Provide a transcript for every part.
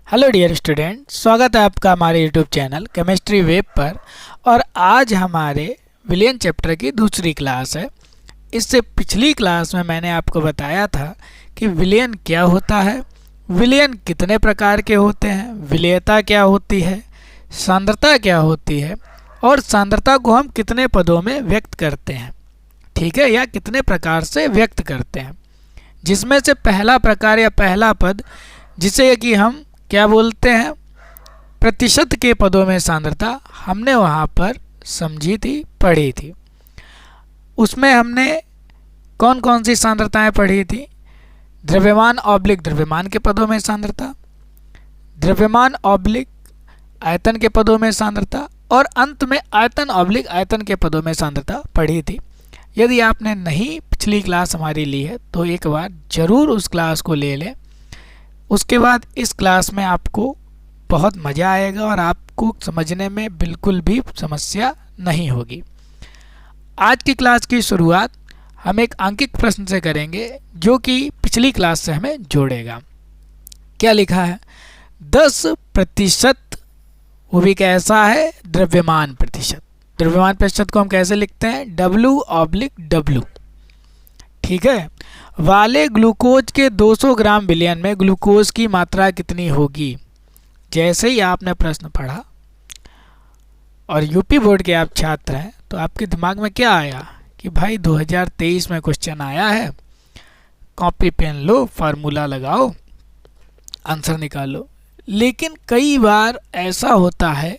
Hello dear student, स्वागत है आपका हमारे यूट्यूब चैनल केमिस्ट्री वेब पर। और आज हमारे विलियन चैप्टर की दूसरी क्लास है। इससे पिछली क्लास में मैंने आपको बताया था कि विलियन क्या होता है, विलियन कितने प्रकार के होते हैं, विलेयता क्या होती है, सांद्रता क्या होती है और सांद्रता को हम कितने पदों में व्यक्त करते हैं, ठीक है, या कितने प्रकार से व्यक्त करते हैं। जिसमें से पहला प्रकार या पहला पद जिसे कि हम क्या बोलते हैं, प्रतिशत के पदों में सांद्रता, हमने वहाँ पर समझी थी, पढ़ी थी। उसमें हमने कौन कौन सी सांद्रताएं पढ़ी थी? द्रव्यमान ऑब्लिक द्रव्यमान के पदों में सांद्रता, द्रव्यमान ऑब्लिक आयतन के पदों में सांद्रता और अंत में आयतन ऑब्लिक आयतन के पदों में सांद्रता पढ़ी थी। यदि आपने नहीं पिछली क्लास हमारी ली है तो एक बार ज़रूर उस क्लास को ले लें। उसके बाद इस क्लास में आपको बहुत मज़ा आएगा और आपको समझने में बिल्कुल भी समस्या नहीं होगी। आज की क्लास की शुरुआत हम एक अंकित प्रश्न से करेंगे जो कि पिछली क्लास से हमें जोड़ेगा। क्या लिखा है? 10%, वो भी कैसा है? द्रव्यमान प्रतिशत। द्रव्यमान प्रतिशत को हम कैसे लिखते हैं? W/W, ठीक है, वाले ग्लूकोज के 200 ग्राम विलयन में ग्लूकोज की मात्रा कितनी होगी? जैसे ही आपने प्रश्न पढ़ा और यूपी बोर्ड के आप छात्र हैं तो आपके दिमाग में क्या आया कि भाई 2023 में क्वेश्चन आया है, कॉपी पेन लो, फार्मूला लगाओ, आंसर निकालो। लेकिन कई बार ऐसा होता है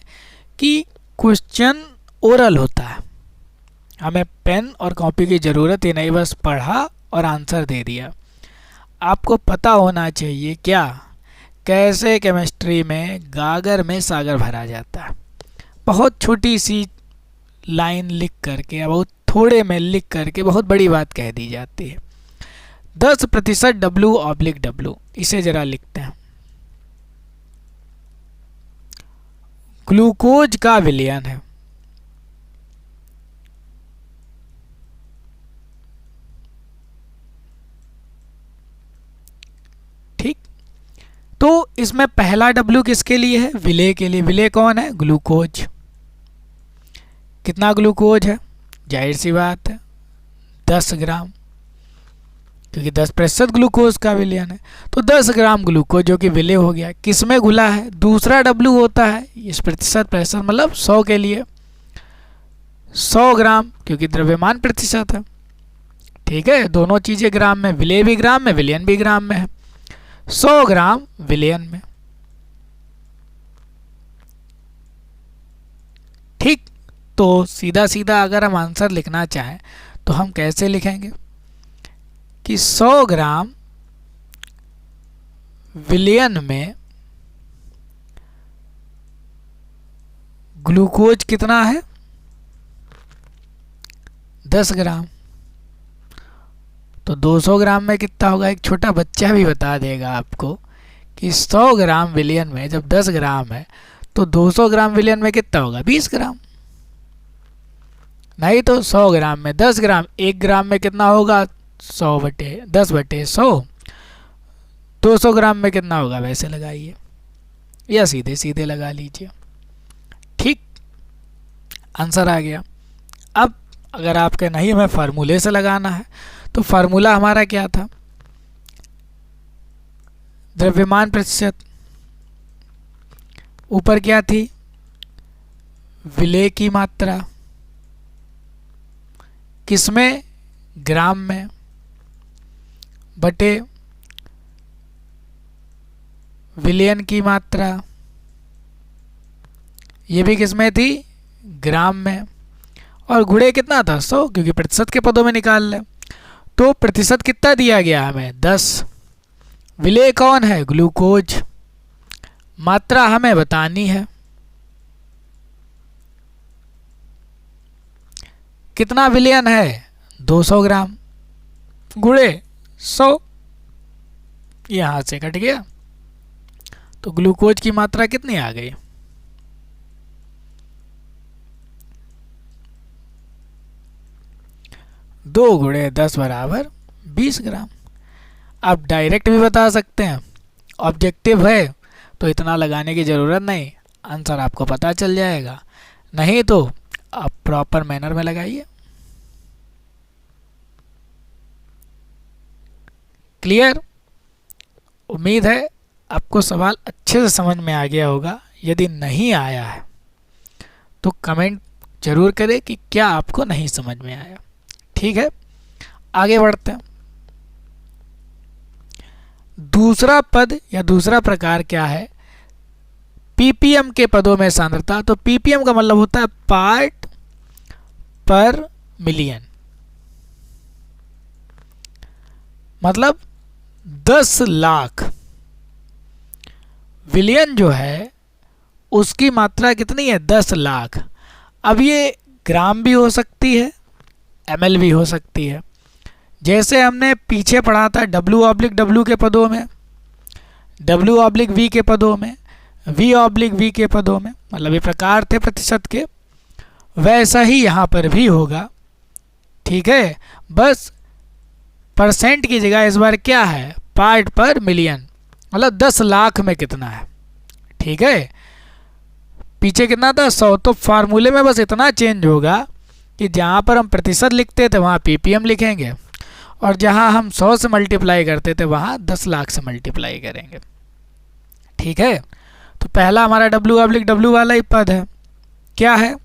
कि क्वेश्चन ओरल होता है, हमें पेन और कॉपी की ज़रूरत ही नहीं, बस पढ़ा और आंसर दे दिया। आपको पता होना चाहिए क्या, कैसे केमिस्ट्री में गागर में सागर भरा जाता है। बहुत छोटी सी लाइन लिख करके या बहुत थोड़े में लिख करके बहुत बड़ी बात कह दी जाती है। 10% W/W, इसे ज़रा लिखते हैं। ग्लूकोज का विलयन है, ठीक। तो इसमें पहला W किसके लिए है? विलेय के लिए। विलेय कौन है? ग्लूकोज। कितना ग्लूकोज है? जाहिर सी बात है 10 ग्राम, क्योंकि 10% ग्लूकोज का विलयन है। तो 10 ग्राम ग्लूकोज जो कि विलेय हो गया, किस में घुला है? दूसरा W होता है इस प्रतिशत मतलब 100 के लिए 100 ग्राम, क्योंकि द्रव्यमान प्रतिशत है, ठीक है। दोनों चीज़ें ग्राम में, विलेय भी ग्राम में, विलयन भी ग्राम में है। 100 ग्राम विलयन में, ठीक। तो सीधा सीधा अगर हम आंसर लिखना चाहें तो हम कैसे लिखेंगे कि 100 ग्राम विलयन में ग्लूकोज कितना है? 10 ग्राम। तो 200 ग्राम में कितना होगा? एक छोटा बच्चा भी बता देगा आपको कि 100 ग्राम विलयन में जब 10 ग्राम है तो 200 ग्राम विलयन में कितना होगा? 20 ग्राम। नहीं तो 100 ग्राम में 10 ग्राम, 1 ग्राम में कितना होगा? 100/10/100। 200 ग्राम में कितना होगा? वैसे लगाइए या सीधे सीधे लगा लीजिए, ठीक। आंसर आ गया। अब अगर आपके नहीं, हमें फार्मूले से लगाना है, तो फार्मूला हमारा क्या था? द्रव्यमान प्रतिशत, ऊपर क्या थी? विलेय की मात्रा, किसमें? ग्राम में, बटे विलयन की मात्रा, ये भी किसमें थी? ग्राम में। और गुणे कितना था? 100, क्योंकि प्रतिशत के पदों में निकाल लें। तो प्रतिशत कितना दिया गया हमें? 10। विलेय कौन है? ग्लूकोज। मात्रा हमें बतानी है, कितना विलयन है? 200 ग्राम गुणे 100, यहां से कट गया। तो ग्लूकोज की मात्रा कितनी आ गई? 2 × 10 = 20 ग्राम। आप डायरेक्ट भी बता सकते हैं, ऑब्जेक्टिव है, तो इतना लगाने की ज़रूरत नहीं, आंसर आपको पता चल जाएगा। नहीं तो आप प्रॉपर मैनर में लगाइए। क्लियर? उम्मीद है आपको सवाल अच्छे से समझ में आ गया होगा। यदि नहीं आया है तो कमेंट जरूर करें कि क्या आपको नहीं समझ में आया। ठीक है, आगे बढ़ते हैं। दूसरा पद या दूसरा प्रकार क्या है? पीपीएम के पदों में सांद्रता। तो पीपीएम का मतलब होता है पार्ट पर मिलियन, मतलब 10 लाख। विलियन जो है उसकी मात्रा कितनी है? 10 लाख। अब ये ग्राम भी हो सकती है, एमएल भी हो सकती है। जैसे हमने पीछे पढ़ा था W/W के पदों में, W/V के पदों में, V/V के पदों में, मतलब ये प्रकार थे प्रतिशत के, वैसा ही यहाँ पर भी होगा। ठीक है, बस परसेंट की जगह इस बार क्या है? पार्ट पर मिलियन, मतलब 10 लाख में कितना है। ठीक है, पीछे कितना था? 100। तो फार्मूले में बस इतना चेंज होगा कि जहाँ पर हम प्रतिशत लिखते थे वहाँ पीपीएम लिखेंगे, और जहाँ हम 100 से मल्टीप्लाई करते थे वहाँ 10 लाख से मल्टीप्लाई करेंगे। ठीक है, तो पहला हमारा W/W वाला ही पद है। क्या है?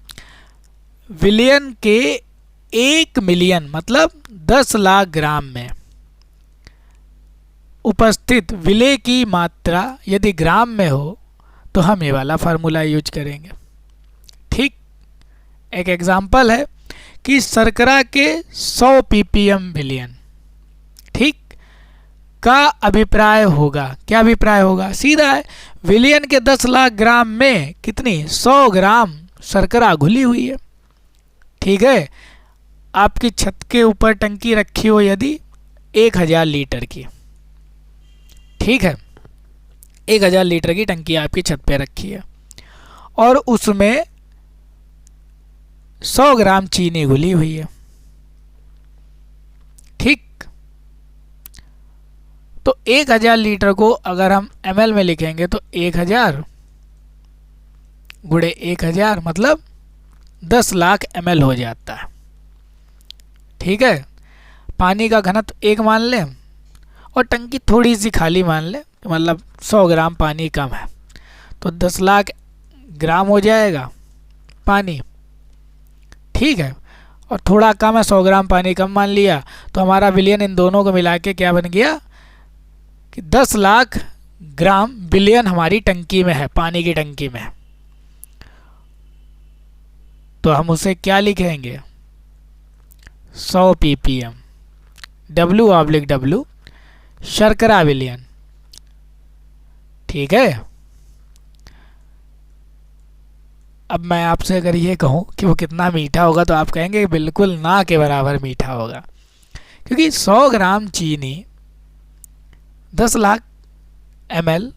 विलियन के 1 मिलियन मतलब 10 लाख ग्राम में उपस्थित विलेय की मात्रा यदि ग्राम में हो तो हम ये वाला फार्मूला यूज करेंगे। ठीक, एक एग्जांपल है कि शर्करा के 100 पीपीएम विलियन, ठीक, का अभिप्राय होगा। क्या अभिप्राय होगा? सीधा है, विलियन के 10 लाख ग्राम में कितनी? 100 ग्राम शर्करा घुली हुई है। ठीक है, आपकी छत के ऊपर टंकी रखी हो यदि 1000 लीटर की, ठीक है, 1000 लीटर की टंकी आपकी छत पे रखी है और उसमें 100 ग्राम चीनी घुली हुई है। ठीक, तो 1000 लीटर को अगर हम ml में लिखेंगे तो 1000 गुणे 1000 मतलब 10 लाख ml हो जाता है। ठीक है, पानी का घनत्व 1 मान लें और टंकी थोड़ी सी खाली मान लें, मतलब 100 ग्राम पानी कम है तो 10 लाख ग्राम हो जाएगा पानी। ठीक है, और थोड़ा कम है, 100 ग्राम पानी कम मान लिया, तो हमारा विलियन इन दोनों को मिला के क्या बन गया कि 10 लाख ग्राम विलियन हमारी टंकी में है, पानी की टंकी में है। तो हम उसे क्या लिखेंगे? 100 ppm W/W शर्करा विलियन। ठीक है, अब मैं आपसे अगर ये कहूँ कि वो कितना मीठा होगा तो आप कहेंगे बिल्कुल ना के बराबर मीठा होगा, क्योंकि 100 ग्राम चीनी 10 लाख ml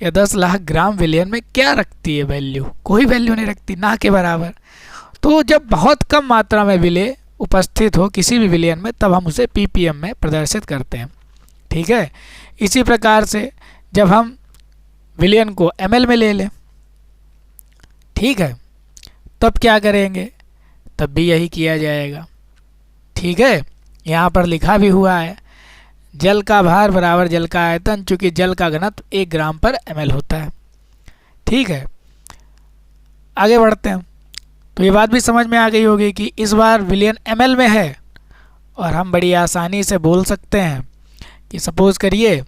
या 10 लाख ग्राम विलियन में क्या रखती है वैल्यू? कोई वैल्यू नहीं रखती, ना के बराबर। तो जब बहुत कम मात्रा में विलेय उपस्थित हो किसी भी विलियन में तब हम उसे ppm में प्रदर्शित करते हैं। ठीक है, इसी प्रकार से जब हम विलियन को ml में ले लें, ठीक है, तब क्या करेंगे? तब भी यही किया जाएगा। ठीक है, यहाँ पर लिखा भी हुआ है जल का भार बराबर जल का आयतन, चूंकि जल का घनत्व 1 ग्राम पर ml होता है। ठीक है, आगे बढ़ते हैं। तो ये बात भी समझ में आ गई होगी कि इस बार विलियन ml में है और हम बड़ी आसानी से बोल सकते हैं कि सपोज करिए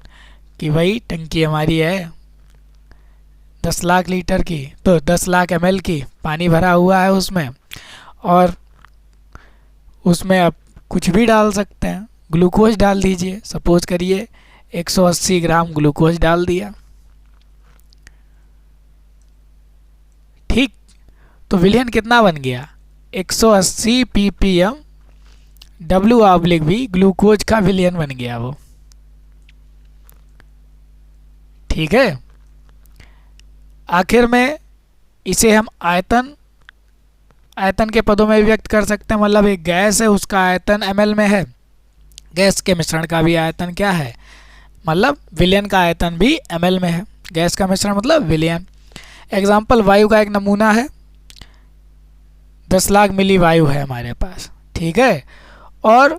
कि भाई टंकी हमारी है 10 लाख लीटर की, तो 10 लाख ml की पानी भरा हुआ है उसमें, और उसमें आप कुछ भी डाल सकते हैं। ग्लूकोज डाल दीजिए, सपोज करिए 180 ग्राम ग्लूकोज डाल दिया। ठीक, तो विलियन कितना बन गया? 180 ppm W/V ग्लूकोज का विलियन बन गया वो। ठीक है, आखिर में इसे हम आयतन के पदों में भी व्यक्त कर सकते हैं, मतलब एक गैस है उसका आयतन ml में है, गैस के मिश्रण का भी आयतन क्या है, मतलब विलियन का आयतन भी ml में है। गैस का मिश्रण मतलब विलयन। एग्जाम्पल, वायु का एक नमूना है, 10 लाख मिली वायु है हमारे पास, ठीक है, और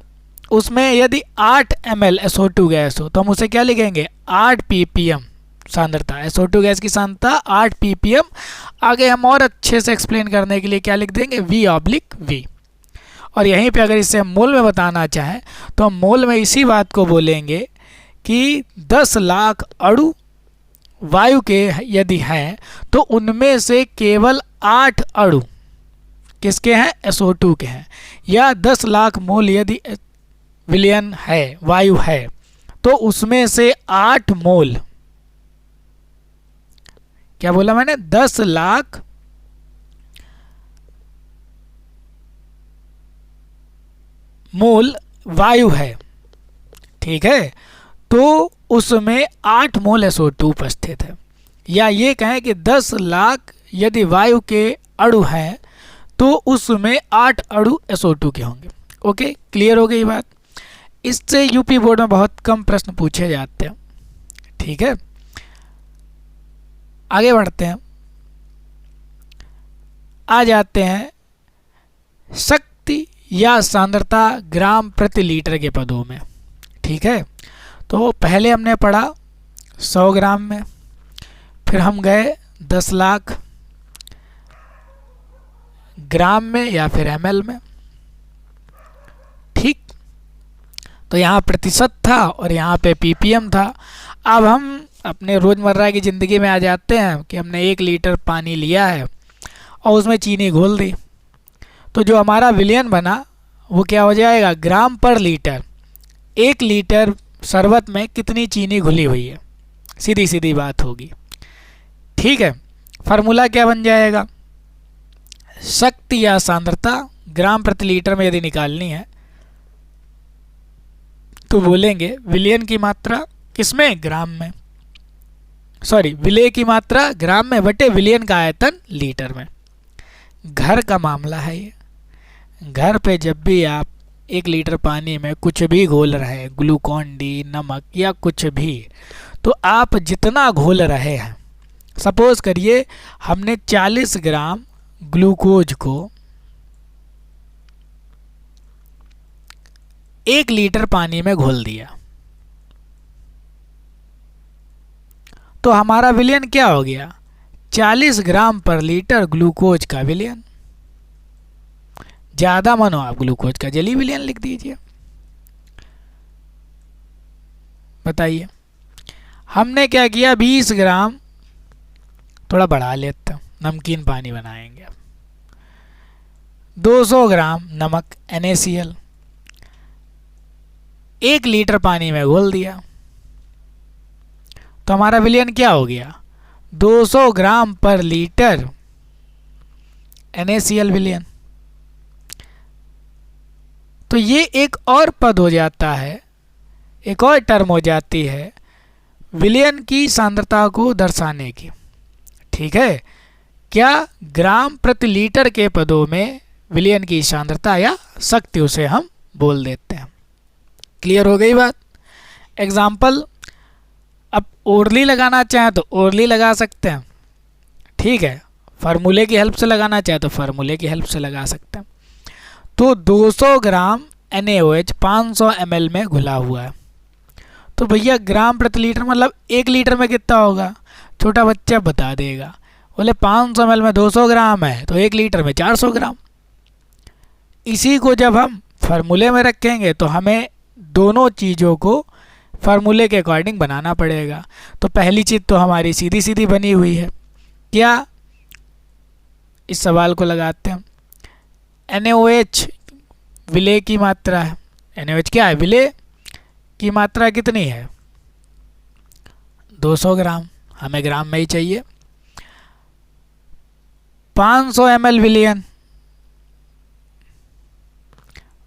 उसमें यदि 8 ml SO2 गैस हो तो हम उसे क्या लिखेंगे, 8 ppm सांद्रता। SO2 गैस की सांद्रता 8 ppm। आगे हम और अच्छे से एक्सप्लेन करने के लिए क्या लिख देंगे, V/V। और यहीं पे अगर इसे मोल में बताना चाहें तो हम मोल में इसी बात को बोलेंगे कि 10 लाख अणु वायु के यदि हैं तो उनमें से केवल 8 अणु किसके हैं, SO2 के हैं। या 10 लाख मोल यदि विलयन है, वायु है, तो उसमें से 8 मोल, क्या बोला मैंने, 10 लाख मोल वायु है, ठीक है, तो उसमें 8 मोल SO2 उपस्थित है। या ये कहें कि 10 लाख यदि वायु के अणु हैं तो उसमें 8 अणु SO2 के होंगे। ओके, क्लियर हो गई बात। इससे यूपी बोर्ड में बहुत कम प्रश्न पूछे जाते हैं, ठीक है। आगे बढ़ते हैं, आ जाते हैं शक्ति या सांद्रता ग्राम प्रति लीटर के पदों में, ठीक है। तो पहले हमने पढ़ा 100 ग्राम में, फिर हम गए 10 लाख ग्राम में या फिर ml में, ठीक। तो यहाँ प्रतिशत था और यहाँ पे ppm था। अब हम अपने रोज़मर्रा की ज़िंदगी में आ जाते हैं कि हमने 1 लीटर पानी लिया है और उसमें चीनी घोल दी, तो जो हमारा विलयन बना वो क्या हो जाएगा, ग्राम पर लीटर। 1 लीटर शरबत में कितनी चीनी घुली हुई है, सीधी सीधी बात होगी, ठीक है। फार्मूला क्या बन जाएगा, शक्ति या सांद्रता ग्राम प्रति लीटर में यदि निकालनी है तो बोलेंगे विलयन की मात्रा किसमें, ग्राम में, सॉरी विलय की मात्रा ग्राम में बटे विलयन का आयतन लीटर में। घर का मामला है ये। घर पे जब भी आप 1 लीटर पानी में कुछ भी घोल रहे हैं, ग्लूकॉन डी, नमक या कुछ भी, तो आप जितना घोल रहे हैं, सपोज करिए हमने 40 ग्राम ग्लूकोज को 1 लीटर पानी में घोल दिया, तो हमारा विलयन क्या हो गया, 40 ग्राम पर लीटर ग्लूकोज का विलयन। ज़्यादा मानो आप ग्लूकोज का जली विलयन लिख दीजिए। बताइए, हमने क्या किया, 20 ग्राम, थोड़ा बढ़ा लेते हैं, नमकीन पानी बनाएंगे। 200 ग्राम नमक NaCl 1 लीटर पानी में घोल दिया, तो हमारा विलयन क्या हो गया, 200 ग्राम पर लीटर NaCl विलयन। तो ये एक और पद हो जाता है, एक और टर्म हो जाती है विलयन की सांद्रता को दर्शाने की, ठीक है। क्या, ग्राम प्रति लीटर के पदों में विलयन की सांद्रता या शक्ति उसे हम बोल देते हैं। क्लियर हो गई बात। एग्जाम्पल, अब ओरली लगाना चाहें तो ओरली लगा सकते हैं, ठीक है। फार्मूले की हेल्प से लगाना चाहे तो फार्मूले की हेल्प से लगा सकते हैं। तो 200 ग्राम NaOH 500 ml में घुला हुआ है, तो भैया ग्राम प्रति लीटर मतलब 1 लीटर में कितना होगा, छोटा बच्चा बता देगा, बोले 500 ml में 200 ग्राम है तो 1 लीटर में 400 ग्राम। इसी को जब हम फार्मूले में रखेंगे तो हमें दोनों चीज़ों को फार्मूले के अकॉर्डिंग बनाना पड़ेगा। तो पहली चीज़ तो हमारी सीधी सीधी बनी हुई है, क्या, इस सवाल को लगाते हैं, NaOH विलय की मात्रा है, NaOH क्या है, विलय की मात्रा कितनी है, 200 ग्राम, हमें ग्राम में ही चाहिए। 500 ml विलयन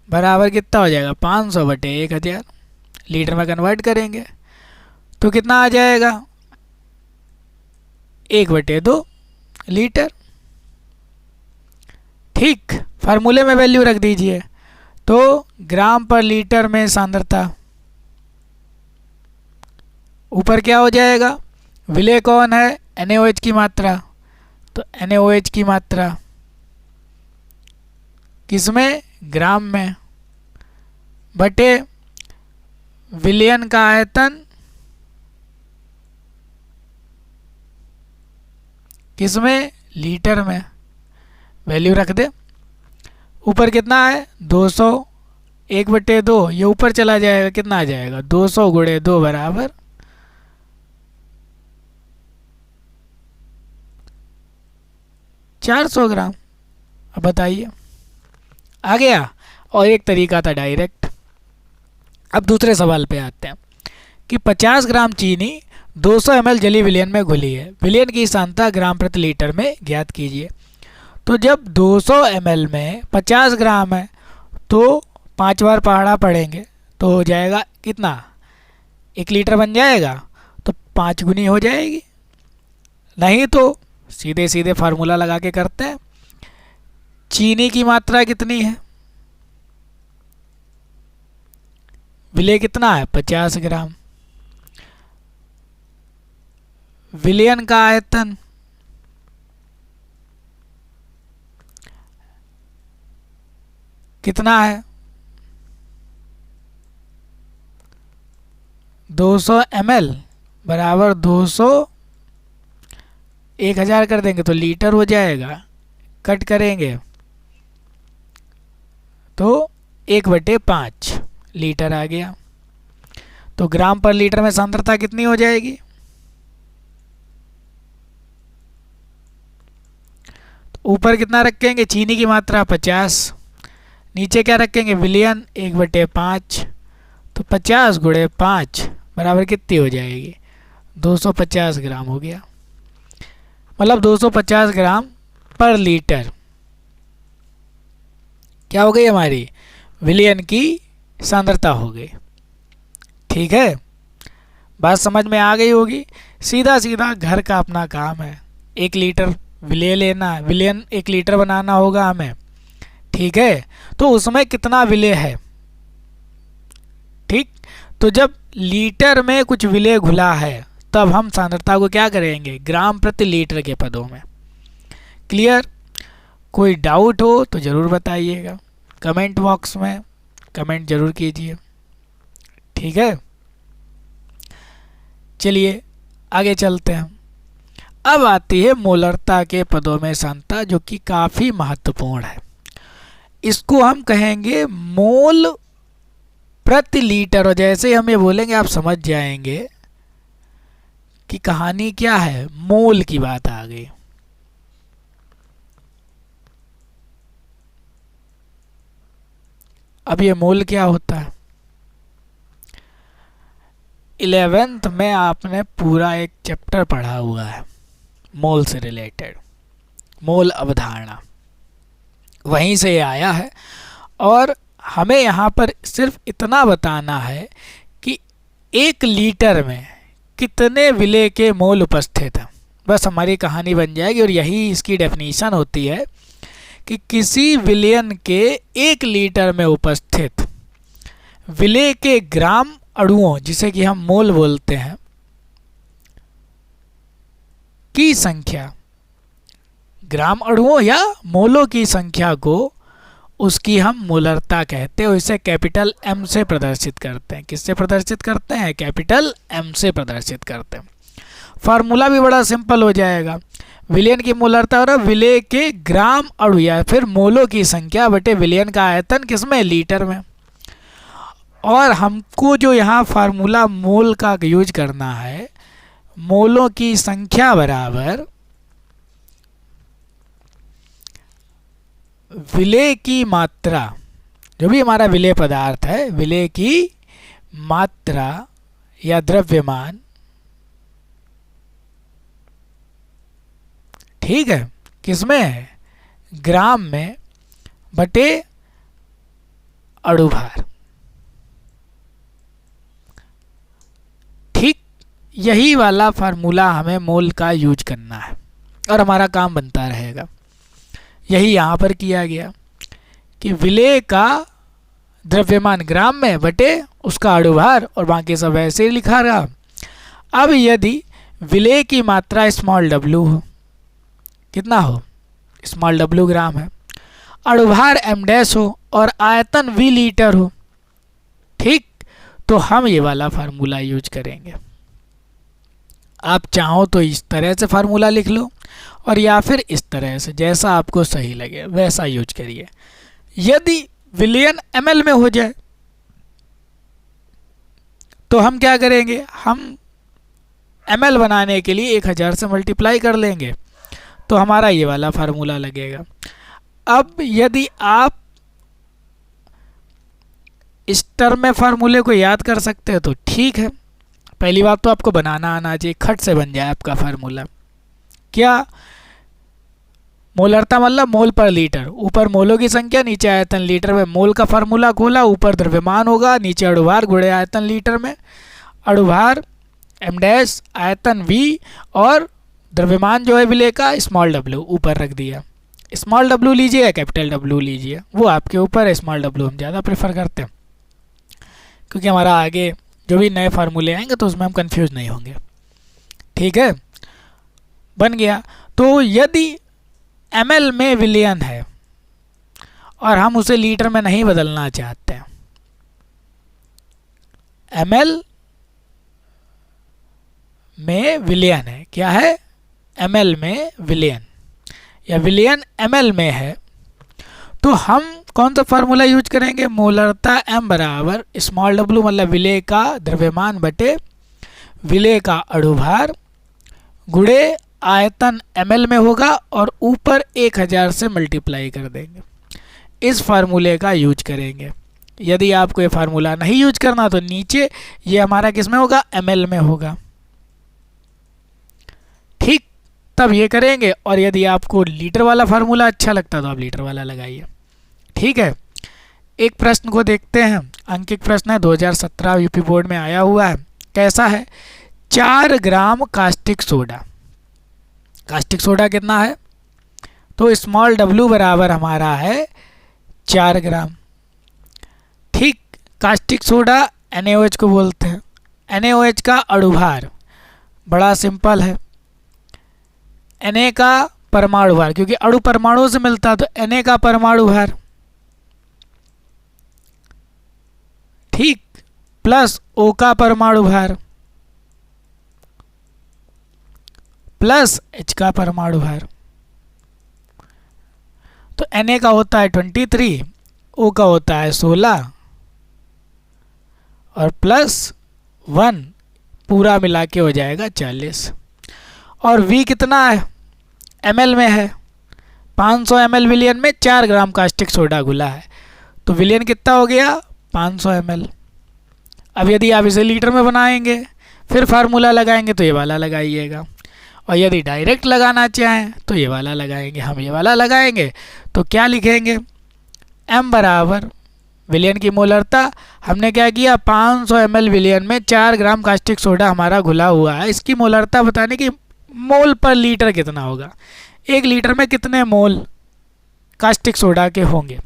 बराबर कितना हो जाएगा, 500 बटे 1000, लीटर में कन्वर्ट करेंगे तो कितना आ जाएगा, 1/2 लीटर, ठीक। फार्मूले में वैल्यू रख दीजिए, तो ग्राम पर लीटर में सांद्रता ऊपर क्या हो जाएगा, विलेय कौन है? NaOH की मात्रा। तो NaOH की मात्रा किसमें? ग्राम में, बटे विलयन का आयतन किसमें? लीटर में। वैल्यू रख दे। ऊपर कितना है? 200, 1/2, ये ऊपर चला जाएगा, कितना आ जाएगा? 200 गुणे 2 बराबर 400 ग्राम। अब बताइए, आ गया? और एक तरीका था डायरेक्ट। अब दूसरे सवाल पे आते हैं कि 50 ग्राम चीनी 200 ml जलीय विलयन में घुली है, विलयन की सांद्रता ग्राम प्रति लीटर में ज्ञात कीजिए। तो जब 200 ml में 50 ग्राम है तो 5 बार पहाड़ा पड़ेंगे तो हो जाएगा कितना? 1 लीटर बन जाएगा। तो 5 गुनी हो जाएगी। नहीं तो सीधे सीधे फार्मूला लगा के करते हैं। चीनी की मात्रा कितनी है? विलेय कितना है? 50 ग्राम। विलयन का आयतन कितना है? 200 ml बराबर 200, 1000 कर देंगे तो लीटर हो जाएगा। कट करेंगे तो 1/5 लीटर आ गया। तो ग्राम पर लीटर में सांद्रता कितनी हो जाएगी? तो ऊपर कितना रखेंगे? चीनी की मात्रा 50, नीचे क्या रखेंगे? विलयन 1/5। तो 50 गुणे 5 बराबर कितनी हो जाएगी? 250 ग्राम हो गया। मतलब 250 ग्राम पर लीटर क्या हो गई? हमारी विलयन की सांद्रता हो गई। ठीक है, बात समझ में आ गई होगी। सीधा सीधा घर का अपना काम है। 1 लीटर विलय लेना, विलयन 1 लीटर बनाना होगा हमें। ठीक है, तो उसमें कितना विलय है? ठीक, तो जब लीटर में कुछ विलय घुला है तब हम सांद्रता को क्या करेंगे? ग्राम प्रति लीटर के पदों में। क्लियर? कोई डाउट हो तो ज़रूर बताइएगा, कमेंट बॉक्स में कमेंट ज़रूर कीजिए। ठीक है, चलिए आगे चलते हैं। अब आती है मोलरता के पदों में सांद्रता, जो कि काफ़ी महत्वपूर्ण है। इसको हम कहेंगे मोल प्रति लीटर। और जैसे ही हम ये बोलेंगे आप समझ जाएंगे कि कहानी क्या है। मोल की बात आ गई। अब ये मोल क्या होता है? 11th में आपने पूरा एक चैप्टर पढ़ा हुआ है मोल से रिलेटेड, मोल अवधारणा, वहीं से आया है। और हमें यहाँ पर सिर्फ इतना बताना है कि 1 लीटर में कितने विलय के मोल उपस्थित हैं, बस हमारी कहानी बन जाएगी। और यही इसकी डेफिनेशन होती है कि किसी विलयन के 1 लीटर में उपस्थित विलय के ग्राम अणुओं, जिसे कि हम मोल बोलते हैं, की संख्या, ग्राम अणुओं या मोलों की संख्या को उसकी हम मोलरता कहते हैं। और इसे कैपिटल M से प्रदर्शित करते हैं। किससे प्रदर्शित करते हैं? कैपिटल M से प्रदर्शित करते हैं। फार्मूला भी बड़ा सिंपल हो जाएगा। विलयन की मोलरता और विलय के ग्राम अणु या फिर मोलों की संख्या बटे विलयन का आयतन, किसमें? लीटर में। और हमको जो यहाँ फार्मूला मोल का यूज करना है, मोलों की संख्या बराबर विलय की मात्रा, जो भी हमारा विलय पदार्थ है, विलय की मात्रा या द्रव्यमान, ठीक है, किसमें है? ग्राम में बटे अणुभार। ठीक, यही वाला फार्मूला हमें मोल का यूज करना है और हमारा काम बनता रहेगा। यही यहाँ पर किया गया कि विलय का द्रव्यमान ग्राम में बटे उसका अणुभार, और बाकी सब ऐसे ही लिखा रहा। अब यदि विलेय की मात्रा स्मॉल w हो, कितना हो, स्मॉल w ग्राम है, अणुभार m डैश हो और आयतन v लीटर हो। ठीक, तो हम ये वाला फार्मूला यूज करेंगे। आप चाहो तो इस तरह से फार्मूला लिख लो और या फिर इस तरह से, जैसा आपको सही लगे वैसा यूज करिए। यदि विलियन ml में हो जाए तो हम क्या करेंगे, हम ml बनाने के लिए 1000 से मल्टीप्लाई कर लेंगे, तो हमारा ये वाला फार्मूला लगेगा। अब यदि आप इस टर्म में फार्मूले को याद कर सकते हो तो ठीक है। पहली बात तो आपको बनाना आना चाहिए, खट से बन जाए आपका फार्मूला। क्या, मोलरता मतलब मोल पर लीटर, ऊपर मोलों की संख्या, नीचे आयतन लीटर में मोल का फार्मूला खोला, ऊपर द्रव्यमान होगा, नीचे अणुभार गुणे आयतन लीटर में, अणुभार m डैश, आयतन v और द्रव्यमान जो है विलेय का स्मॉल w ऊपर रख दिया। स्मॉल w लीजिए या कैपिटल W लीजिए, वो आपके ऊपर है। स्मॉल w हम ज़्यादा प्रेफर करते हैं क्योंकि हमारा आगे जो भी नए फार्मूले आएंगे तो उसमें हम कंफ्यूज नहीं होंगे। ठीक है, बन गया। तो यदि ml में विलियन है और हम उसे लीटर में नहीं बदलना चाहते हैं, ml में विलियन है, क्या है, ml में विलियन या विलियन ml में है, तो हम कौन सा फार्मूला यूज करेंगे, मोलरता m बराबर स्मॉल w मतलब विलेय का द्रव्यमान बटे विलेय का अणुभार गुणे आयतन ml में होगा और ऊपर 1000 से मल्टीप्लाई कर देंगे। इस फार्मूले का यूज करेंगे। यदि आपको ये फार्मूला नहीं यूज करना तो नीचे ये हमारा किस में होगा, ml में होगा। ठीक, तब ये करेंगे। और यदि आपको लीटर वाला फार्मूला अच्छा लगता तो आप लीटर वाला लगाइए। ठीक है, एक प्रश्न को देखते हैं। अंकित प्रश्न है, 2017 यूपी बोर्ड में आया हुआ है। कैसा है, 4 ग्राम कास्टिक सोडा। कास्टिक सोडा कितना है, तो स्मॉल w बराबर हमारा है 4 ग्राम। ठीक, कास्टिक सोडा NaOH को बोलते हैं। NaOH का अणुभार बड़ा सिंपल है, Na का परमाणु भार, क्योंकि अणु परमाणुओं से मिलता है तो Na का परमाणु भार, ठीक, प्लस O का परमाणु भार प्लस H का परमाणु भार। तो Na का होता है 23, O का होता है 16 और प्लस 1 पूरा मिला के हो जाएगा 40। और V कितना है, ml में है, 500 ml विलियन में 4 ग्राम कास्टिक सोडा घुला है, तो विलियन कितना हो गया, 500 ml। अब यदि आप इसे लीटर में बनाएंगे फिर फार्मूला लगाएंगे तो ये वाला लगाइएगा, और यदि डायरेक्ट लगाना चाहें तो ये वाला लगाएंगे। हम ये वाला लगाएंगे तो क्या लिखेंगे, m बराबर विलियन की मोलरता, हमने क्या किया, 500 ml विलियन में 4 ग्राम कास्टिक सोडा हमारा घुला हुआ है। इसकी मोलरता बताने की मोल पर लीटर कितना होगा, 1 लीटर में कितने मोल कास्टिक सोडा के होंगे,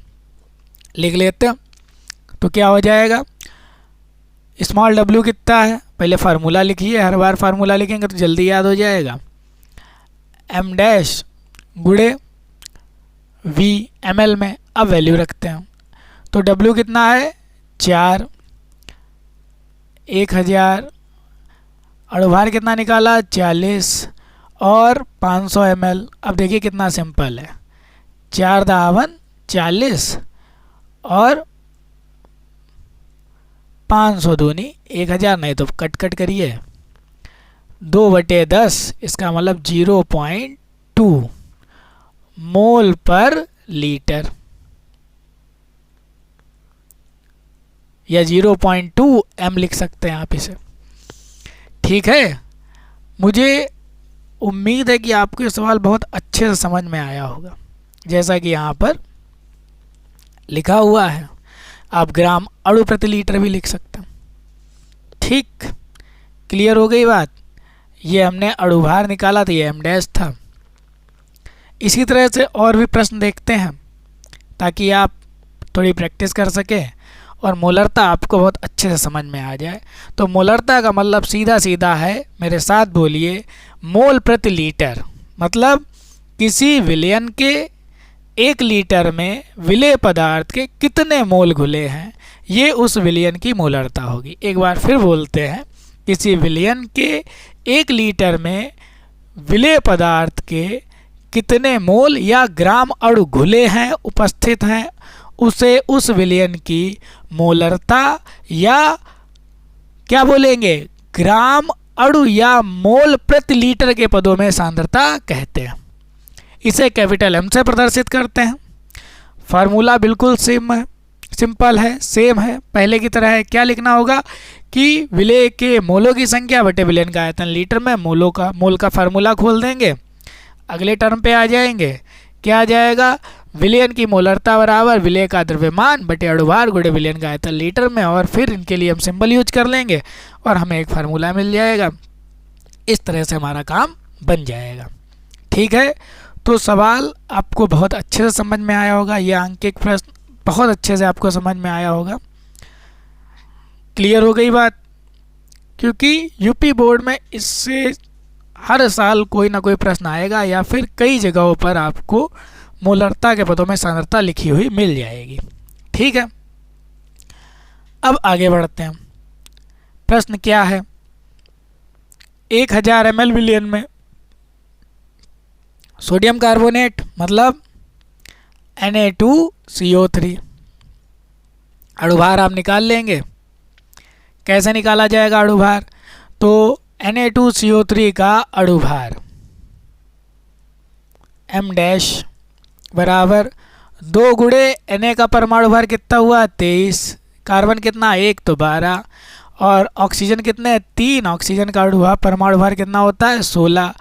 लिख लेते हैं। तो क्या हो जाएगा, स्मॉल w कितना है, पहले फार्मूला लिखिए, हर बार फार्मूला लिखेंगे तो जल्दी याद हो जाएगा। m डैश गुणे v ml में, अब वैल्यू रखते हैं तो w कितना है 4, 1000, अणुभार कितना निकाला 40 और 500 ml। अब देखिए कितना सिंपल है, 4 दावन 40 और 500 दूनी 1000, नहीं तो कट कट करिए, 2/10, इसका मतलब 0.2 मोल पर लीटर या 0.2 m लिख सकते हैं आप इसे। ठीक है, मुझे उम्मीद है कि आपको ये सवाल बहुत अच्छे से समझ में आया होगा। जैसा कि यहाँ पर लिखा हुआ है, आप ग्राम अणु प्रति लीटर भी लिख सकते हैं। ठीक, क्लियर हो गई बात। ये हमने अणुभार निकाला था, ये m डैश था। इसी तरह से और भी प्रश्न देखते हैं ताकि आप थोड़ी प्रैक्टिस कर सकें और मोलरता आपको बहुत अच्छे से समझ में आ जाए। तो मोलरता का मतलब सीधा सीधा है, मेरे साथ बोलिए, मोल प्रति लीटर। मतलब किसी विलयन के 1 लीटर में विलेय पदार्थ के कितने मोल घुले हैं, ये उस विलयन की मोलरता होगी। एक बार फिर बोलते हैं, किसी विलयन के 1 लीटर में विलेय पदार्थ के कितने मोल या ग्राम अणु घुले हैं, उपस्थित हैं, उसे उस विलयन की मोलरता या क्या बोलेंगे, ग्राम अणु या मोल प्रति लीटर के पदों में सांद्रता कहते हैं। इसे कैपिटल M से प्रदर्शित करते हैं। फार्मूला बिल्कुल सिंपल है, सेम है, पहले की तरह है। क्या लिखना होगा कि विलेय के मोलों की संख्या बटे विलयन का आयतन लीटर में। मोल का फार्मूला खोल देंगे, अगले टर्म पे आ जाएंगे। क्या आ जाएगा, विलयन की मोलरता बराबर विलेय का द्रव्यमान बटे अणुभार गुणे विलयन का आयतन लीटर में, और फिर इनके लिए हम सिंबल यूज कर लेंगे और हमें एक फार्मूला मिल जाएगा। इस तरह से हमारा काम बन जाएगा। ठीक है, तो सवाल आपको बहुत अच्छे से समझ में आया होगा, यह अंकित प्रश्न बहुत अच्छे से आपको समझ में आया होगा। क्लियर हो गई बात? क्योंकि यूपी बोर्ड में इससे हर साल कोई ना कोई प्रश्न आएगा या फिर कई जगहों पर आपको मोलरता के पदों में सांद्रता लिखी हुई मिल जाएगी। ठीक है, अब आगे बढ़ते हैं। प्रश्न क्या है, 1000 ml विलयन में सोडियम कार्बोनेट मतलब Na2CO3 अणुभार आप निकाल लेंगे। कैसे निकाला जाएगा अणुभार? तो Na2CO3 का अणुभार M डैश बराबर 2 गुणे Na का परमाणु भार कितना हुआ 23, कार्बन कितना 1 तो 12, और ऑक्सीजन कितने 3, ऑक्सीजन का अणुभार परमाणु भार कितना होता है 16।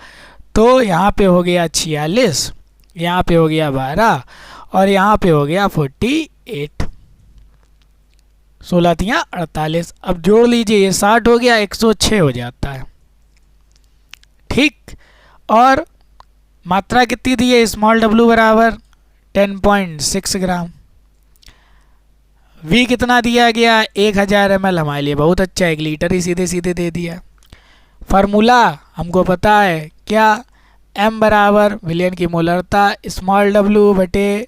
तो यहाँ पे हो गया 46, यहाँ पे हो गया 12 और यहाँ पे हो गया 48, 16 तियाँ 48। अब जोड़ लीजिए, ये 60 हो गया, 106 हो जाता है। ठीक, और मात्रा कितनी दी है, स्मॉल w बराबर 10.6 ग्राम। V कितना दिया गया 1000 ml, हमारे लिए बहुत अच्छा, 1 लीटर ही सीधे सीधे दे दिया। फार्मूला हमको पता है क्या, M बराबर विलयन की मोलरता स्मॉल w बटे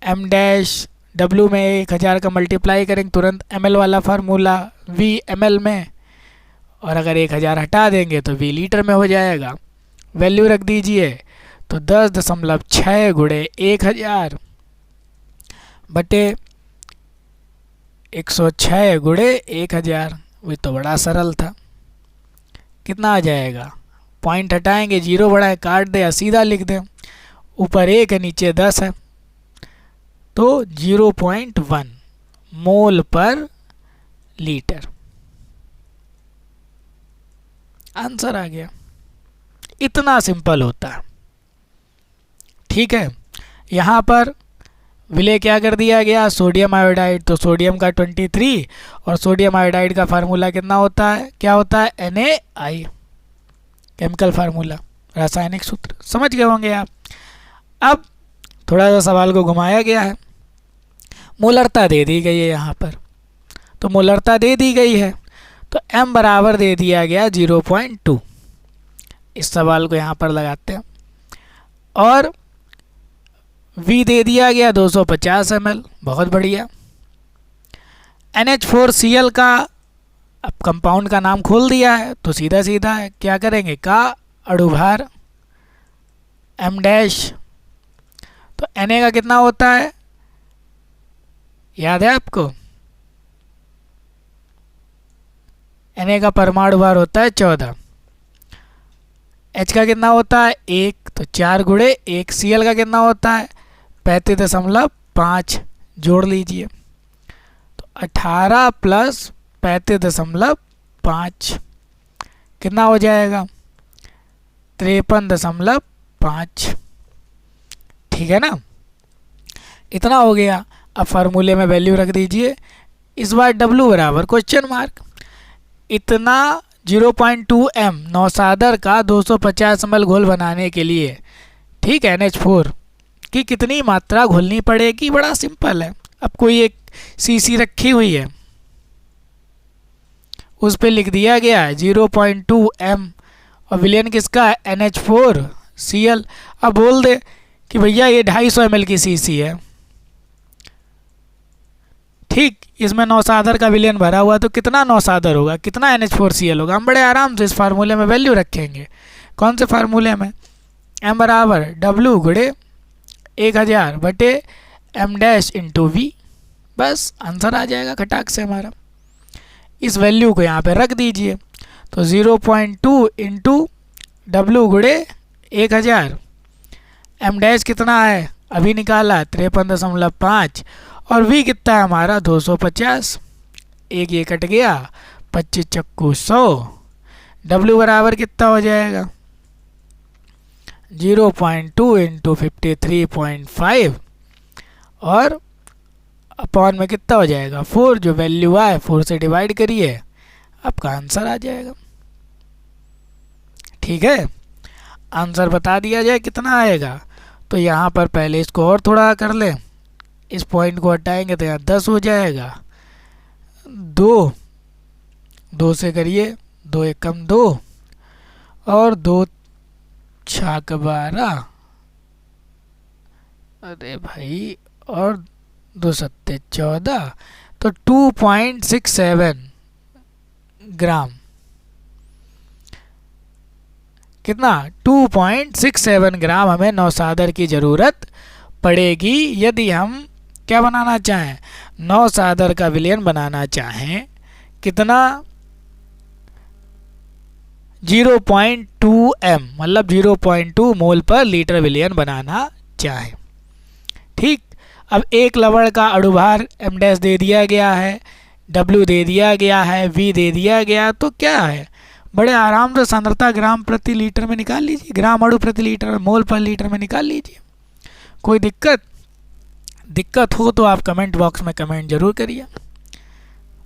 M डैश, W में 1000 का मल्टीप्लाई करेंगे तुरंत ml वाला फार्मूला, V ml में, और अगर 1000 हटा देंगे तो V लीटर में हो जाएगा। वैल्यू रख दीजिए, तो 10.6 गुणे 1000 बटे 106 गुणे 1000, वो तो बड़ा सरल था। कितना आ जाएगा, पॉइंट हटाएंगे, 0 बड़ा है काट दे या सीधा लिख दें, ऊपर 1 है नीचे 10 है, तो 0.1 मोल पर लीटर आंसर आ गया। इतना सिंपल होता है। ठीक है, यहाँ पर विलय क्या कर दिया गया, सोडियम आयोडाइड, तो सोडियम का 23 और सोडियम आयोडाइड का फार्मूला कितना होता है, क्या होता है NaI, केमिकल फार्मूला, रासायनिक सूत्र, समझ गए होंगे आप। अब थोड़ा सा सवाल को घुमाया गया है, मोलरता दे दी गई है यहाँ पर, तो मोलरता दे दी गई है तो M बराबर दे दिया गया 0.2। इस सवाल को यहाँ पर लगाते हैं, और V दे दिया गया 250 ml, बहुत बढ़िया। NH4Cl का अब कंपाउंड का नाम खोल दिया है तो सीधा सीधा है, क्या करेंगे, का अणुभार M डैश, तो Na का कितना होता है, याद है आपको, Na का परमाणु भार होता है 14, H का कितना होता है 1, तो 4 गुणे 1, Cl का कितना होता है 35.5, जोड़ लीजिए, तो 18 प्लस 35.5 कितना हो जाएगा 53.5। ठीक है ना, इतना हो गया। अब फार्मूले में वैल्यू रख दीजिए, इस बार W बराबर क्वेश्चन मार्क, इतना 0.2 M नौसादर का 250 ml घोल बनाने के लिए, ठीक है, NH4 की कितनी मात्रा घोलनी पड़ेगी, बड़ा सिंपल है, अब कोई एक सीसी रखी हुई है, उस पे लिख दिया गया है 0.2 m और विलयन किसका है, NH4Cl। अब बोल दे कि भैया ये 250 ml की सीसी है, ठीक, इसमें नौसादर का विलयन भरा हुआ, तो कितना नौसादर होगा, कितना NH4Cl होगा। हम बड़े आराम से इस फार्मूले में वैल्यू रखेंगे। कौन से फार्मूले में, m बराबर W गुणे 1000 बटे m डैश इंटू वी, बस आंसर आ जाएगा खटाक से हमारा। इस वैल्यू को यहाँ पे रख दीजिए, तो 0.2 इंटू डब्ल्यू गुणे 1000, m डैश कितना है अभी निकाला 53.5 और v कितना है हमारा 250, एक ये कट गया, 25 चक्कू 100, w बराबर कितना हो जाएगा 0.2 इंटू 53.5 और अपॉन में कितना हो जाएगा 4, जो वैल्यू आए 4 से डिवाइड करिए, आपका आंसर आ जाएगा। ठीक है, आंसर बता दिया जाए कितना आएगा, तो यहाँ पर पहले इसको और थोड़ा कर लें, इस पॉइंट को हटाएंगे तो यहाँ 10 हो जाएगा, 2 से करिए, 2 एक कम 2 और 2 छाक 12, अरे भाई, और 2 सत्ते 14, तो 2.67 ग्राम, कितना 2.67 ग्राम हमें नौसादर की ज़रूरत पड़ेगी यदि हम क्या बनाना चाहें, नौसादर का विलयन बनाना चाहें। कितना 0.2 m मतलब 0.2 मोल पर लीटर विलयन बनाना चाहें। ठीक, अब एक लवण का अणुभार m डैश दे दिया गया है, w दे दिया गया है, v दे दिया गया, तो क्या है, बड़े आराम से सांद्रता ग्राम प्रति लीटर में निकाल लीजिए, ग्राम अणु प्रति लीटर मोल पर लीटर में निकाल लीजिए। कोई दिक्कत हो तो आप कमेंट बॉक्स में कमेंट जरूर करिए,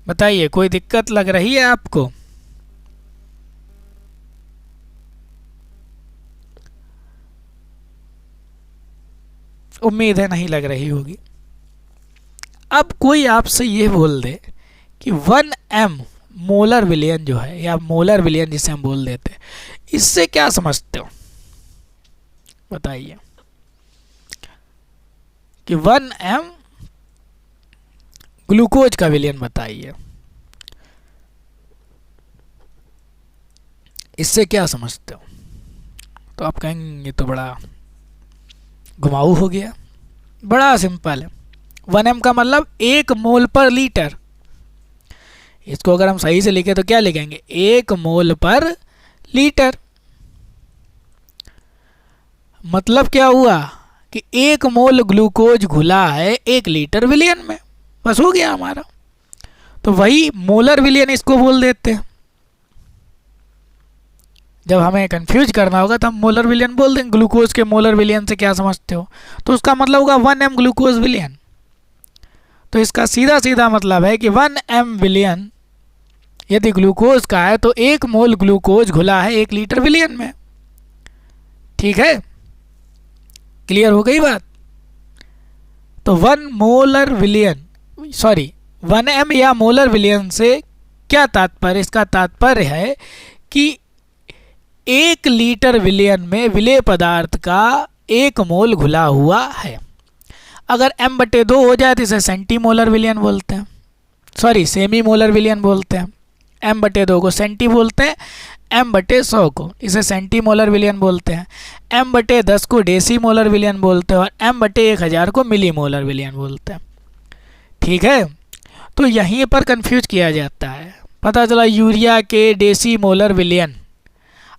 बताइए कोई दिक्कत लग रही है आपको। उम्मीद है नहीं लग रही होगी। अब कोई आपसे ये बोल दे कि 1 m मोलर विलयन जो है, या मोलर विलयन जिसे हम बोल देते हैं, इससे क्या समझते हो, बताइए कि 1 m ग्लूकोज का विलयन बताइए, इससे क्या समझते हो। तो आप कहेंगे ये तो बड़ा घुमाऊ हो गया, बड़ा सिंपल है। 1 m का मतलब 1 मोल पर लीटर, इसको अगर हम सही से लिखें तो क्या लिखेंगे, 1 मोल पर लीटर। मतलब क्या हुआ कि 1 मोल ग्लूकोज घुला है 1 लीटर विलयन में, बस हो गया हमारा। तो वही मोलर विलयन इसको बोल देते हैं। जब हमें कंफ्यूज करना होगा तो हम मोलर विलयन बोल देंगे। ग्लूकोज के मोलर विलयन से क्या समझते हो, तो उसका मतलब होगा 1 m ग्लूकोज विलयन। तो इसका सीधा सीधा मतलब है कि 1 m विलयन यदि ग्लूकोज का है तो 1 मोल ग्लूकोज घुला है 1 लीटर विलयन में। ठीक है, क्लियर हो गई बात। तो 1 मोलर विलयन, सॉरी 1 m या मोलर विलयन से क्या तात्पर्य, इसका तात्पर्य है कि 1 लीटर विलयन में विलेय पदार्थ का 1 मोल घुला हुआ है। अगर m/2 हो जाए तो इसे सेंटीमोलर विलयन बोलते हैं, सॉरी सेमी मोलर विलयन बोलते हैं। m/2 को सेंटी बोलते हैं, m/100 को इसे सेंटीमोलर विलयन बोलते हैं, m/10 को डेसीमोलर विलयन बोलते हैं और m/1000 को मिलीमोलर विलयन बोलते हैं। ठीक है, तो यहीं पर कंफ्यूज किया जाता है। पता चला यूरिया के डेसीमोलर विलयन,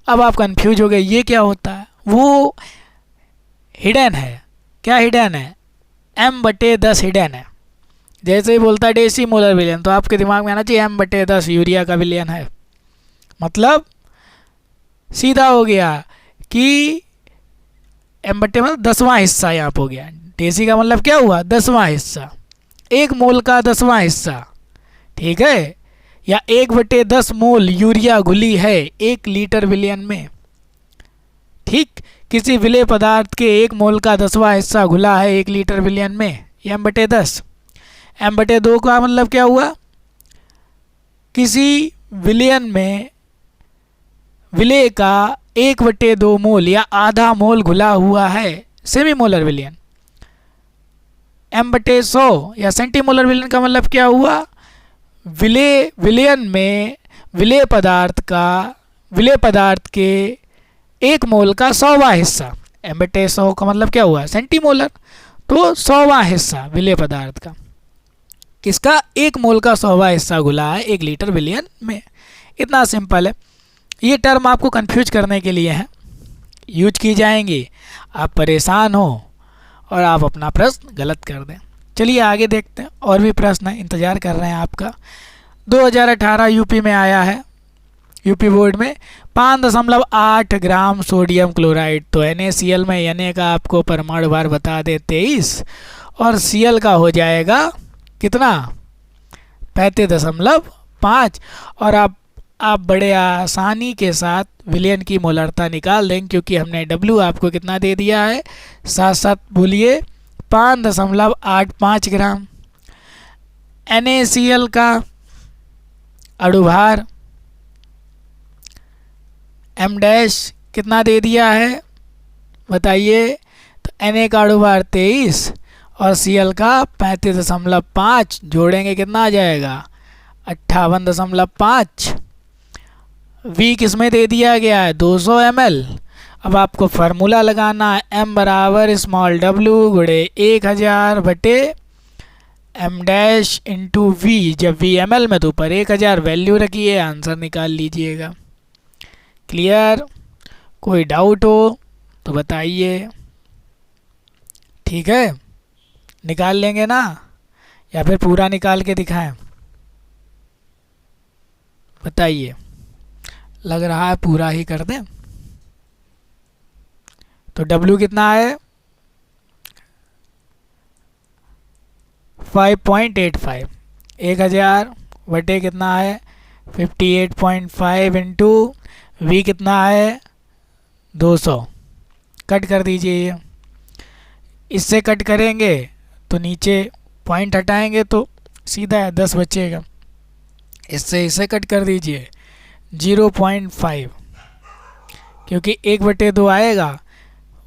अब आप कंफ्यूज हो गए ये क्या होता है, वो हिडन है। क्या हिडन है, m/10 हिडन है। जैसे ही बोलता है डेसीमोलर विलयन तो आपके दिमाग में आना चाहिए m/10 यूरिया का विलयन है। मतलब सीधा हो गया कि m/10 मतलब 10वां हिस्सा यहाँ पे हो गया। डेसी का मतलब क्या हुआ, 10वां हिस्सा, 1 मोल का 10वां हिस्सा। ठीक है, या 1/10 मोल यूरिया घुली है 1 लीटर विलयन में। ठीक, किसी विलेय पदार्थ के 1 मोल का 10वां हिस्सा घुला है 1 लीटर विलयन में, m/10। m/2 का मतलब क्या हुआ, किसी विलयन में विलेय का 1/2 मोल या आधा मोल घुला हुआ है, सेमी मोलर विलयन। m/100 या सेंटीमोलर विलयन का मतलब क्या हुआ, विलयन में विलेय पदार्थ के 1 मोल का 100वां हिस्सा। m/100 का मतलब क्या हुआ, सेंटीमोलर, तो 100वां हिस्सा विलेय पदार्थ का, किसका, 1 मोल का 100वां हिस्सा घुला है 1 लीटर विलयन में। इतना सिंपल है। ये टर्म आपको कंफ्यूज करने के लिए है, यूज की जाएंगी, आप परेशान हो और आप अपना प्रश्न गलत कर दें। चलिए आगे देखते हैं, और भी प्रश्न है, इंतज़ार कर रहे हैं आपका। 2018 यूपी में आया है, यूपी बोर्ड में 5.8 ग्राम सोडियम क्लोराइड। तो NaCl में Na का आपको परमाणु भार बता दे 23, और Cl का हो जाएगा कितना, 35.5। और आप बड़े आसानी के साथ विलयन की मोलरता निकाल देंगे, क्योंकि हमने W आपको कितना दे दिया है, साथ साथ बोलिए 5.85 ग्राम। NaCl का अणुभार M डैश कितना दे दिया है बताइए, तो Na का अणुभार 23 और Cl का 35.5, जोड़ेंगे कितना आ जाएगा, 58.5। V किस में दे दिया गया है, 200 ml। अब आपको फार्मूला लगाना है, m बराबर स्मॉल w गुणे 1000 बटे m डैश इंटू V। जब V ml में तो ऊपर 1000 वैल्यू रखिए, आंसर निकाल लीजिएगा। क्लियर, कोई डाउट हो तो बताइए, ठीक है, निकाल लेंगे ना, या फिर पूरा निकाल के दिखाएं, बताइए। लग रहा है पूरा ही कर दें। तो W कितना है, 5.85, 1000 बटे कितना है, 58.5 इंटू V कितना है, 200। कट कर दीजिए, ये इससे कट करेंगे तो नीचे पॉइंट हटाएंगे तो सीधा है 10 बचेगा, इससे इसे कट कर दीजिए 0.5, क्योंकि 1/2 आएगा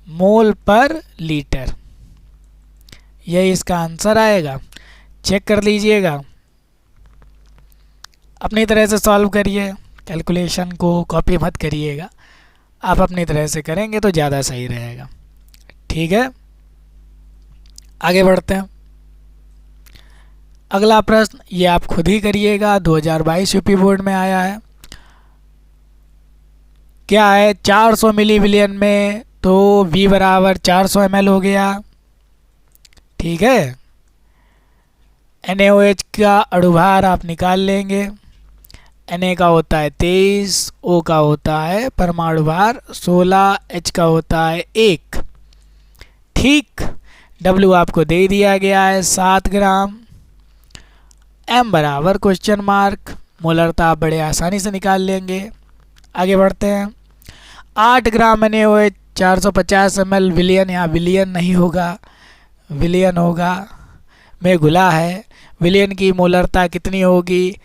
मोल पर लीटर, यही इसका आंसर आएगा। चेक कर लीजिएगा, अपनी तरह से सॉल्व करिए, कैलकुलेशन को कॉपी मत करिएगा, आप अपनी तरह से करेंगे तो ज़्यादा सही रहेगा, ठीक है। आगे बढ़ते हैं। अगला प्रश्न ये आप खुद ही करिएगा, 2022 यूपी बोर्ड में आया है। क्या है, 400 मिली विलियन में तो V बराबर 400 ml हो गया, ठीक है। NaOH का अणुभार आप निकाल लेंगे, Na का होता है 23, O का होता है परमाणु भार 16, H का होता है 1, ठीक। W आपको दे दिया गया है 7 ग्राम। M बराबर क्वेश्चन मार्क, मोलरता आप बड़े आसानी से निकाल लेंगे। आगे बढ़ते हैं। 8 ग्राम NaOH 450 ml विलियन, यहाँ विलियन नहीं होगा, विलियन होगा, में घुला है। विलियन की मोलरता कितनी होगी,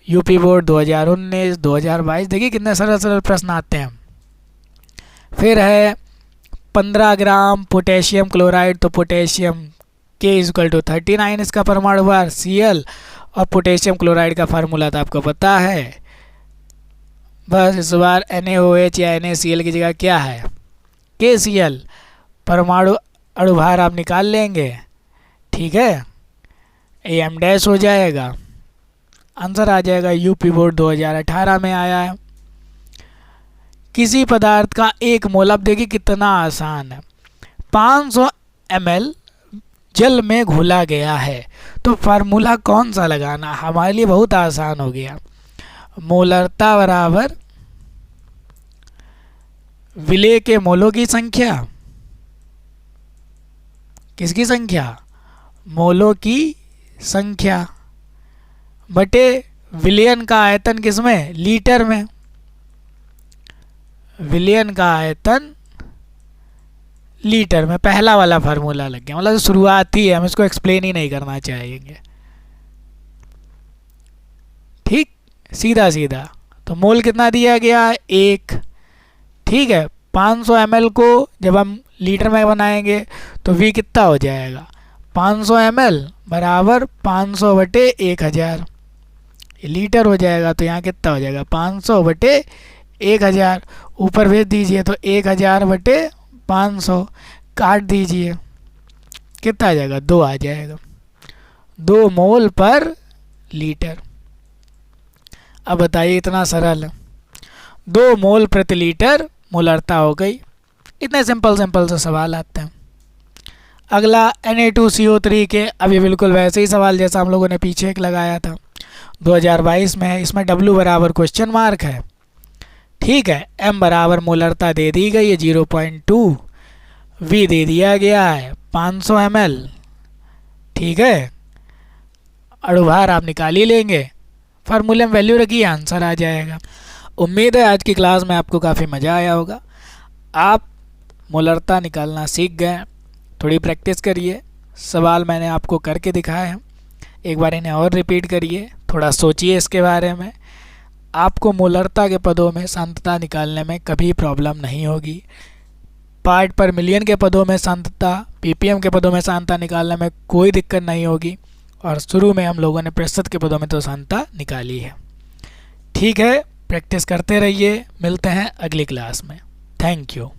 यूपी बोर्ड 2019 2022। देखिए कितने सरल सरल प्रश्न आते हैं। फिर है 15 ग्राम पोटेशियम क्लोराइड, तो पोटेशियम K = 39 इसका परमाणु भार, Cl, और पोटेशियम क्लोराइड का फार्मूला तो आपको पता है। बस इस बार NaOH या NaCl की जगह क्या है, KCl, परमाणु अणुभार आप निकाल लेंगे, ठीक है। AM डैश हो जाएगा, आंसर आ जाएगा। यूपी बोर्ड 2018 में आया है। किसी पदार्थ का 1 मोल, अब देखिए कितना आसान है, 500 ml जल में घुला गया है, तो फार्मूला कौन सा लगाना, हमारे लिए बहुत आसान हो गया। मोलरता बराबर विलेय के मोलों की संख्या, किसकी संख्या, मोलों की संख्या, बटे विलयन का आयतन किसमें, लीटर में। विलयन का आयतन लीटर में, पहला वाला फार्मूला लग गया, मतलब शुरुआत ही है, हम इसको एक्सप्लेन ही नहीं करना चाहेंगे, सीधा सीधा। तो मोल कितना दिया गया है? 1। ठीक है, 500 ml को जब हम लीटर में बनाएंगे तो V कितना हो जाएगा? 500 ml बराबर 500 बटे 1000, ये लीटर हो जाएगा। तो यहाँ कितना हो जाएगा? 500 बटे 1000, ऊपर भेज दीजिए तो 1000 बटे 500, काट दीजिए, कितना आ जाएगा? 2 आ जाएगा, 2 मोल पर लीटर। अब बताइए, इतना सरल है, 2 मोल प्रति लीटर मोलरता हो गई। इतने सिंपल सिंपल से सवाल आते हैं। अगला Na2CO3 के, अब ये बिल्कुल वैसे ही सवाल जैसा हम लोगों ने पीछे एक लगाया था 2022 में है। इसमें W बराबर क्वेश्चन मार्क है। ठीक है, M बराबर मोलरता दे दी गई है 0.2, V दे दिया गया है 500 ml। ठीक है, अणुभार आप निकाल ही लेंगे, फार्मूले में वैल्यू रखिए, आंसर आ जाएगा। उम्मीद है आज की क्लास में आपको काफ़ी मज़ा आया होगा, आप मोलरता निकालना सीख गए। थोड़ी प्रैक्टिस करिए, सवाल मैंने आपको करके दिखाए हैं, एक बार इन्हें और रिपीट करिए, थोड़ा सोचिए इसके बारे में। आपको मोलरता के पदों में सांद्रता निकालने में कभी प्रॉब्लम नहीं होगी। पार्ट पर मिलियन के पदों में सांद्रता, ppm के पदों में सांद्रता निकालने में कोई दिक्कत नहीं होगी। और शुरू में हम लोगों ने प्रतिशत के पदों में तो सांद्रता निकाली है। ठीक है, प्रैक्टिस करते रहिए, मिलते हैं अगली क्लास में। Thank you.